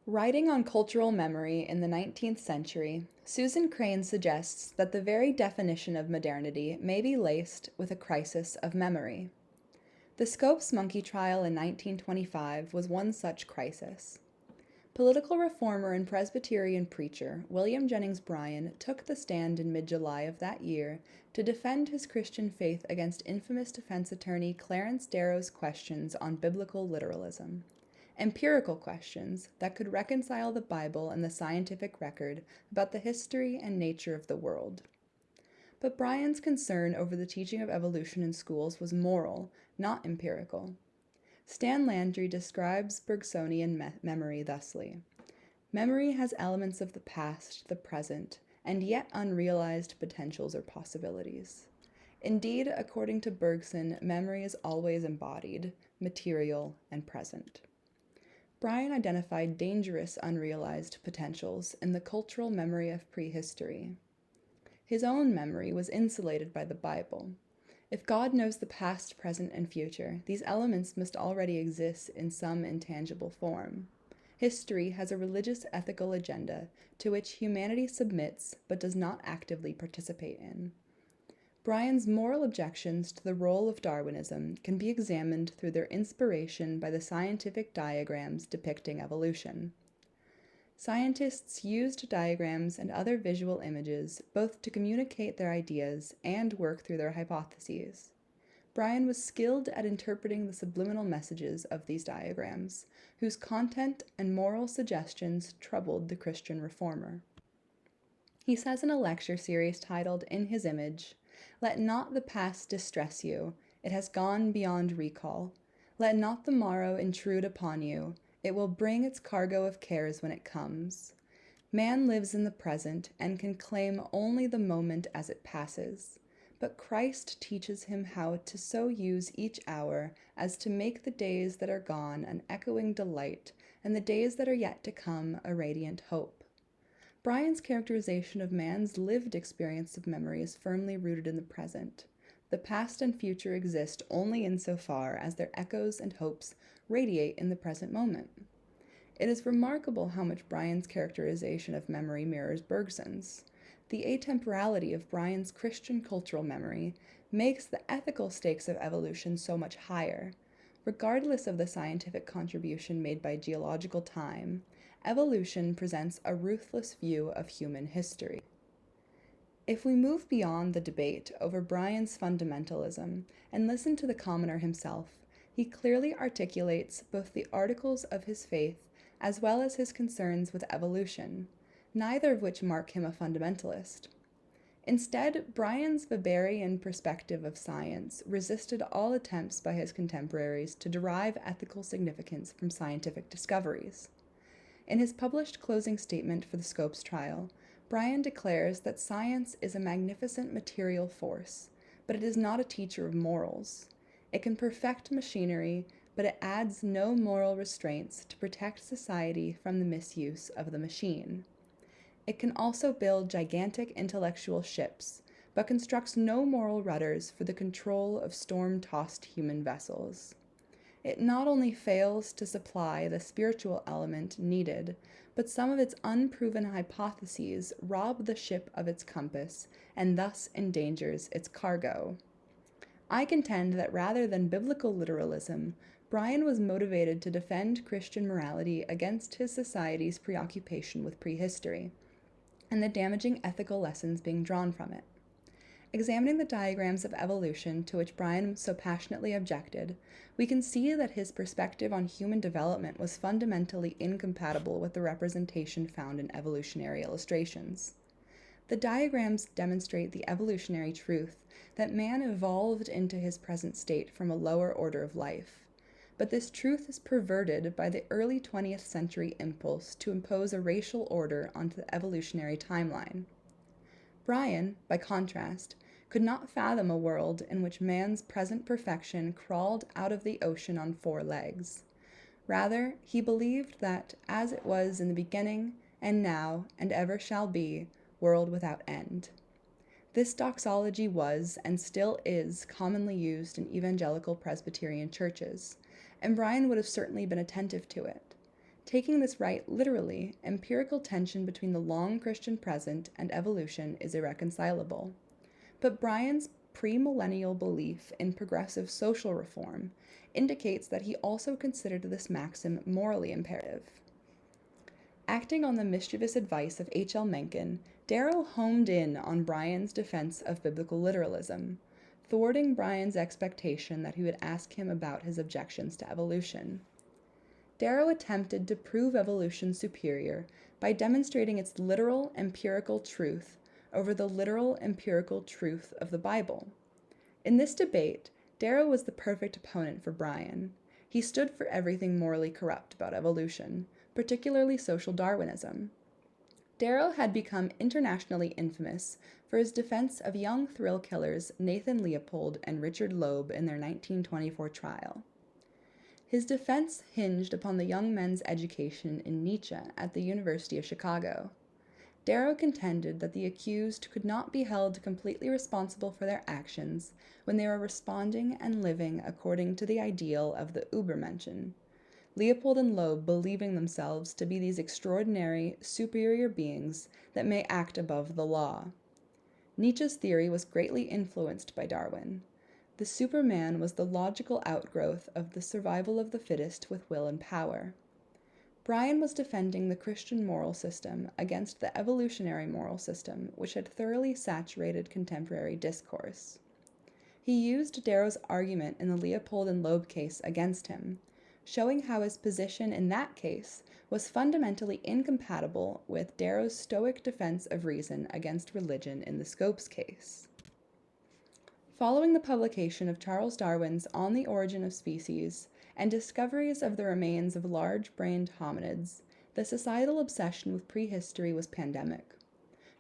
Writing on cultural memory in the 19th century, Susan Crane suggests that the very definition of modernity may be laced with a crisis of memory. The Scopes monkey trial in 1925 was one such crisis. Political reformer and Presbyterian preacher William Jennings Bryan took the stand in mid-July of that year to defend his Christian faith against infamous defense attorney Clarence Darrow's questions on biblical literalism. Empirical questions that could reconcile the Bible and the scientific record about the history and nature of the world. But Bryan's concern over the teaching of evolution in schools was moral, not empirical. Stan Landry describes Bergsonian memory thusly. Memory has elements of the past, the present, and yet unrealized potentials or possibilities. Indeed, according to Bergson, memory is always embodied, material, and present. Bryan identified dangerous unrealized potentials in the cultural memory of prehistory. His own memory was insulated by the Bible. If God knows the past, present, and future, these elements must already exist in some intangible form. History has a religious ethical agenda to which humanity submits but does not actively participate in. Bryan's moral objections to the role of Darwinism can be examined through their inspiration by the scientific diagrams depicting evolution. Scientists used diagrams and other visual images both to communicate their ideas and work through their hypotheses. Bryan was skilled at interpreting the subliminal messages of these diagrams, whose content and moral suggestions troubled the Christian reformer. He says in a lecture series titled In His Image, "Let not the past distress you, it has gone beyond recall. Let not the morrow intrude upon you, it will bring its cargo of cares when it comes. Man lives in the present and can claim only the moment as it passes. But Christ teaches him how to so use each hour as to make the days that are gone an echoing delight, and the days that are yet to come a radiant hope." Bryan's characterization of man's lived experience of memory is firmly rooted in the present. The past and future exist only insofar as their echoes and hopes radiate in the present moment. It is remarkable how much Bryan's characterization of memory mirrors Bergson's. The atemporality of Bryan's Christian cultural memory makes the ethical stakes of evolution so much higher. Regardless of the scientific contribution made by geological time, evolution presents a ruthless view of human history. If we move beyond the debate over Bryan's fundamentalism and listen to the commoner himself, he clearly articulates both the articles of his faith as well as his concerns with evolution, neither of which mark him a fundamentalist. Instead, Bryan's Weberian perspective of science resisted all attempts by his contemporaries to derive ethical significance from scientific discoveries. In his published closing statement for the Scopes trial, Bryan declares that science is a magnificent material force, but it is not a teacher of morals. It can perfect machinery, but it adds no moral restraints to protect society from the misuse of the machine. It can also build gigantic intellectual ships, but constructs no moral rudders for the control of storm-tossed human vessels. It not only fails to supply the spiritual element needed, but some of its unproven hypotheses rob the ship of its compass and thus endangers its cargo. I contend that rather than biblical literalism, Bryan was motivated to defend Christian morality against his society's preoccupation with prehistory, and the damaging ethical lessons being drawn from it. Examining the diagrams of evolution to which Bryan so passionately objected, we can see that his perspective on human development was fundamentally incompatible with the representation found in evolutionary illustrations. The diagrams demonstrate the evolutionary truth that man evolved into his present state from a lower order of life. But this truth is perverted by the early 20th century impulse to impose a racial order onto the evolutionary timeline. Bryan, by contrast, could not fathom a world in which man's present perfection crawled out of the ocean on 4 legs. Rather, he believed that, as it was in the beginning, and now, and ever shall be, world without end. This doxology was, and still is, commonly used in evangelical Presbyterian churches, and Bryan would have certainly been attentive to it. Taking this right literally, empirical tension between the long Christian present and evolution is irreconcilable. But Bryan's premillennial belief in progressive social reform indicates that he also considered this maxim morally imperative. Acting on the mischievous advice of H.L. Mencken, Darrow homed in on Bryan's defense of biblical literalism, thwarting Bryan's expectation that he would ask him about his objections to evolution. Darrow attempted to prove evolution superior by demonstrating its literal empirical truth over the literal empirical truth of the Bible. In this debate, Darrow was the perfect opponent for Bryan. He stood for everything morally corrupt about evolution, particularly social Darwinism. Darrow had become internationally infamous for his defense of young thrill killers Nathan Leopold and Richard Loeb in their 1924 trial. His defense hinged upon the young men's education in Nietzsche at the University of Chicago. Darrow contended that the accused could not be held completely responsible for their actions when they were responding and living according to the ideal of the Übermenschen, Leopold and Loeb believing themselves to be these extraordinary, superior beings that may act above the law. Nietzsche's theory was greatly influenced by Darwin. The Superman was the logical outgrowth of the survival of the fittest with will and power. Bryan was defending the Christian moral system against the evolutionary moral system, which had thoroughly saturated contemporary discourse. He used Darrow's argument in the Leopold and Loeb case against him, showing how his position in that case was fundamentally incompatible with Darrow's stoic defense of reason against religion in the Scopes case. Following the publication of Charles Darwin's On the Origin of Species and discoveries of the remains of large-brained hominids, the societal obsession with prehistory was pandemic.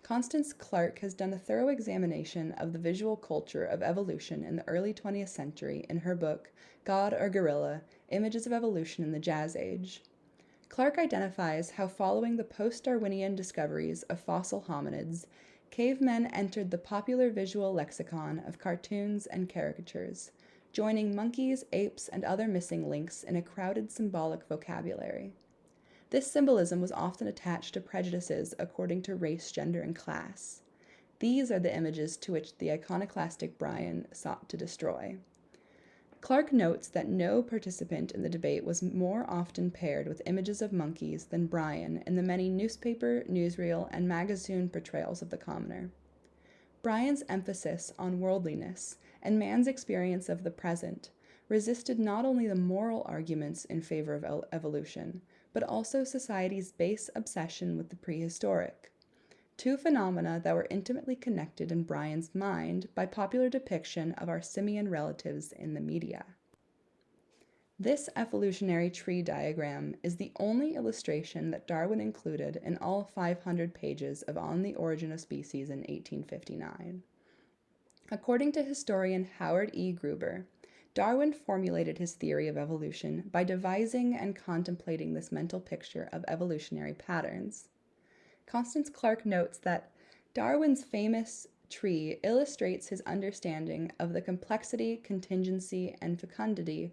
Constance Clark has done a thorough examination of the visual culture of evolution in the early 20th century in her book, God or Gorilla: Images of Evolution in the Jazz Age. Clark identifies how following the post-Darwinian discoveries of fossil hominids, cavemen entered the popular visual lexicon of cartoons and caricatures, joining monkeys, apes, and other missing links in a crowded symbolic vocabulary. This symbolism was often attached to prejudices according to race, gender, and class. These are the images to which the iconoclastic Bryan sought to destroy. Clark notes that no participant in the debate was more often paired with images of monkeys than Bryan in the many newspaper, newsreel, and magazine portrayals of the commoner. Bryan's emphasis on worldliness and man's experience of the present resisted not only the moral arguments in favor of evolution, but also society's base obsession with the prehistoric, two phenomena that were intimately connected in Bryan's mind by popular depiction of our simian relatives in the media. This evolutionary tree diagram is the only illustration that Darwin included in all 500 pages of On the Origin of Species in 1859. According to historian Howard E. Gruber, Darwin formulated his theory of evolution by devising and contemplating this mental picture of evolutionary patterns. Constance Clark notes that Darwin's famous tree illustrates his understanding of the complexity, contingency, and fecundity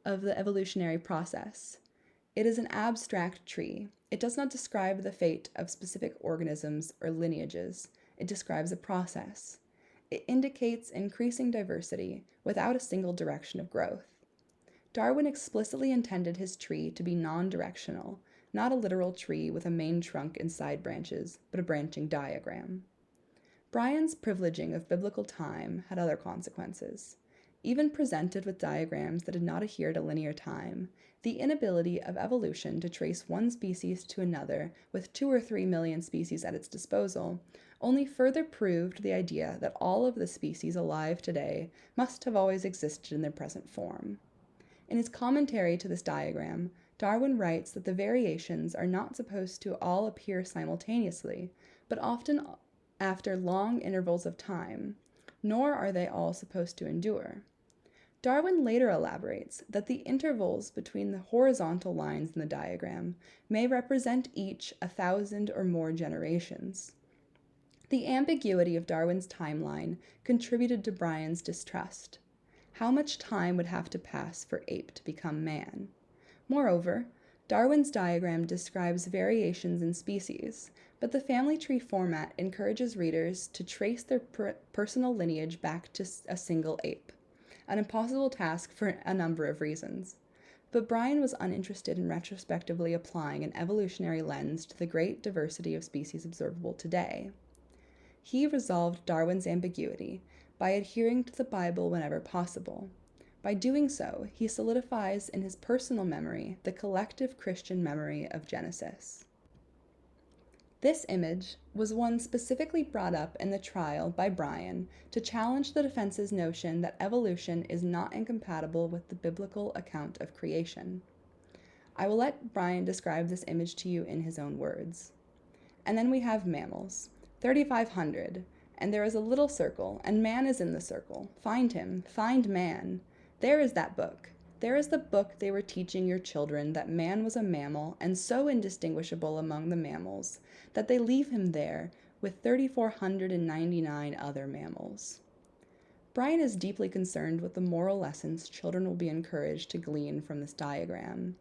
of the evolutionary process. It is an abstract tree. It does not describe the fate of specific organisms or lineages. It describes a process. It indicates increasing diversity without a single direction of growth. Darwin explicitly intended his tree to be non-directional, not a literal tree with a main trunk and side branches, but a branching diagram. Bryan's privileging of biblical time had other consequences. Even presented with diagrams that did not adhere to linear time, the inability of evolution to trace one species to another with 2 or 3 million species at its disposal only further proved the idea that all of the species alive today must have always existed in their present form. In his commentary to this diagram, Darwin writes that the variations are not supposed to all appear simultaneously, but often after long intervals of time, nor are they all supposed to endure. Darwin later elaborates that the intervals between the horizontal lines in the diagram may represent each 1,000 or more generations. The ambiguity of Darwin's timeline contributed to Bryan's distrust. How much time would have to pass for ape to become man? Moreover, Darwin's diagram describes variations in species, but the family tree format encourages readers to trace their personal lineage back to a single ape, an impossible task for a number of reasons. But Bryan was uninterested in retrospectively applying an evolutionary lens to the great diversity of species observable today. He resolved Darwin's ambiguity by adhering to the Bible whenever possible. By doing so, he solidifies in his personal memory the collective Christian memory of Genesis. This image was one specifically brought up in the trial by Bryan to challenge the defense's notion that evolution is not incompatible with the biblical account of creation. I will let Bryan describe this image to you in his own words. And then we have mammals, 3,500, and there is a little circle, and man is in the circle. Find him, find man. There is that book. There is the book they were teaching your children, that man was a mammal and so indistinguishable among the mammals that they leave him there with 3,499 other mammals. Bryan is deeply concerned with the moral lessons children will be encouraged to glean from this diagram.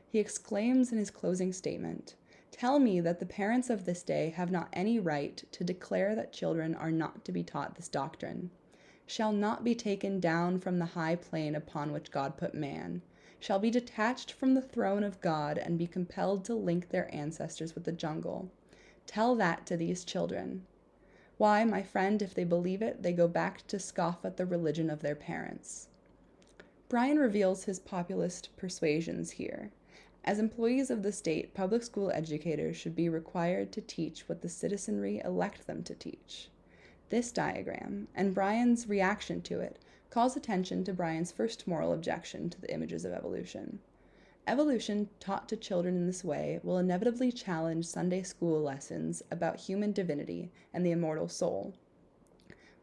He exclaims in his closing statement, "Tell me that the parents of this day have not any right to declare that children are not to be taught this doctrine. Shall not be taken down from the high plane upon which God put man, shall be detached from the throne of God and be compelled to link their ancestors with the jungle. Tell that to these children. Why, my friend, if they believe it, they go back to scoff at the religion of their parents." Bryan reveals his populist persuasions here. As employees of the state, public school educators should be required to teach what the citizenry elect them to teach. This diagram, and Bryan's reaction to it, calls attention to Bryan's first moral objection to the images of evolution. Evolution taught to children in this way will inevitably challenge Sunday school lessons about human divinity and the immortal soul.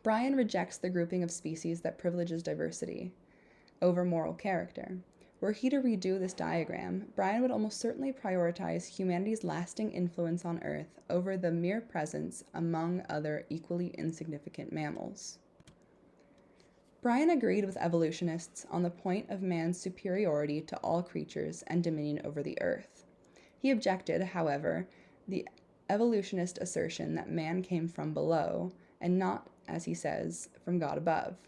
Bryan rejects the grouping of species that privileges diversity over moral character. Were he to redo this diagram, Bryan would almost certainly prioritize humanity's lasting influence on Earth over the mere presence among other equally insignificant mammals. Bryan agreed with evolutionists on the point of man's superiority to all creatures and dominion over the Earth. He objected, however, the evolutionist assertion that man came from below and not, as he says, from God above.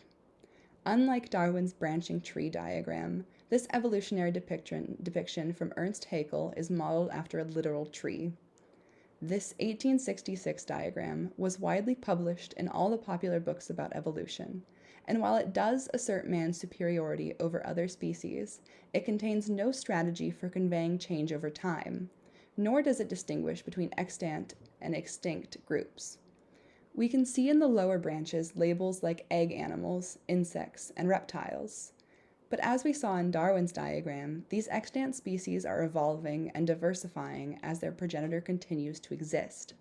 Unlike Darwin's branching tree diagram, this evolutionary depiction from Ernst Haeckel is modeled after a literal tree. This 1866 diagram was widely published in all the popular books about evolution, and while it does assert man's superiority over other species, it contains no strategy for conveying change over time, nor does it distinguish between extant and extinct groups. We can see in the lower branches labels like egg animals, insects, and reptiles. But as we saw in Darwin's diagram, these extant species are evolving and diversifying as their progenitor continues to exist.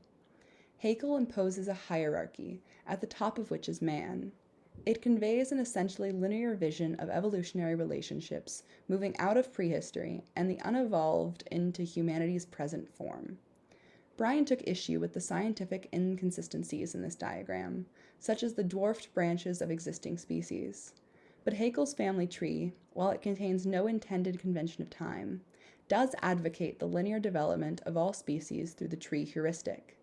Haeckel imposes a hierarchy, at the top of which is man. It conveys an essentially linear vision of evolutionary relationships moving out of prehistory and the unevolved into humanity's present form. Bryan took issue with the scientific inconsistencies in this diagram, such as the dwarfed branches of existing species. But Haeckel's family tree, while it contains no intended convention of time, does advocate the linear development of all species through the tree heuristic.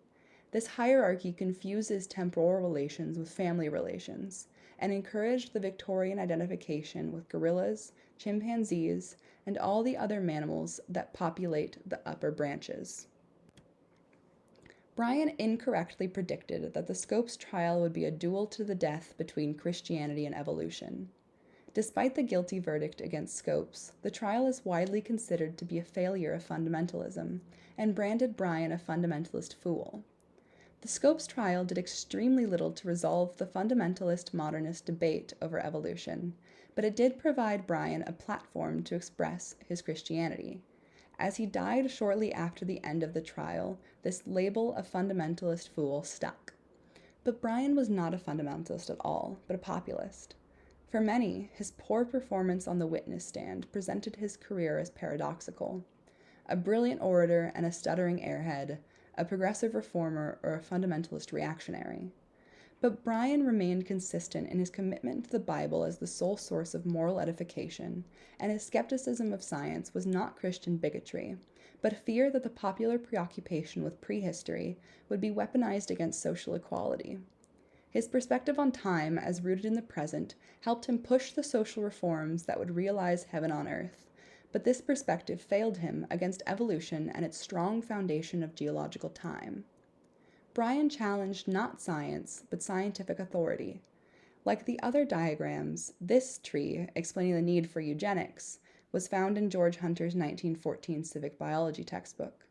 This hierarchy confuses temporal relations with family relations, and encouraged the Victorian identification with gorillas, chimpanzees, and all the other mammals that populate the upper branches. Bryan incorrectly predicted that the Scopes trial would be a duel to the death between Christianity and evolution. Despite the guilty verdict against Scopes, the trial is widely considered to be a failure of fundamentalism, and branded Bryan a fundamentalist fool. The Scopes trial did extremely little to resolve the fundamentalist modernist debate over evolution, but it did provide Bryan a platform to express his Christianity. As he died shortly after the end of the trial, this label of fundamentalist fool stuck. But Bryan was not a fundamentalist at all, but a populist. For many, his poor performance on the witness stand presented his career as paradoxical. A brilliant orator and a stuttering airhead, a progressive reformer or a fundamentalist reactionary. But Bryan remained consistent in his commitment to the Bible as the sole source of moral edification, and his skepticism of science was not Christian bigotry, but fear that the popular preoccupation with prehistory would be weaponized against social equality. His perspective on time, as rooted in the present, helped him push the social reforms that would realize heaven on earth, but this perspective failed him against evolution and its strong foundation of geological time. Bryan challenged not science, but scientific authority. Like the other diagrams, this tree, explaining the need for eugenics, was found in George Hunter's 1914 civic biology textbook.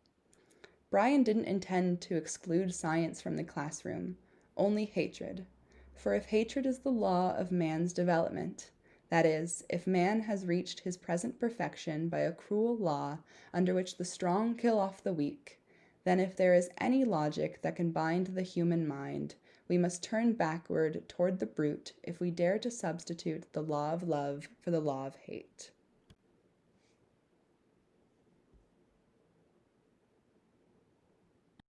Bryan didn't intend to exclude science from the classroom, only hatred. For if hatred is the law of man's development, that is, if man has reached his present perfection by a cruel law under which the strong kill off the weak, then if there is any logic that can bind the human mind, we must turn backward toward the brute if we dare to substitute the law of love for the law of hate.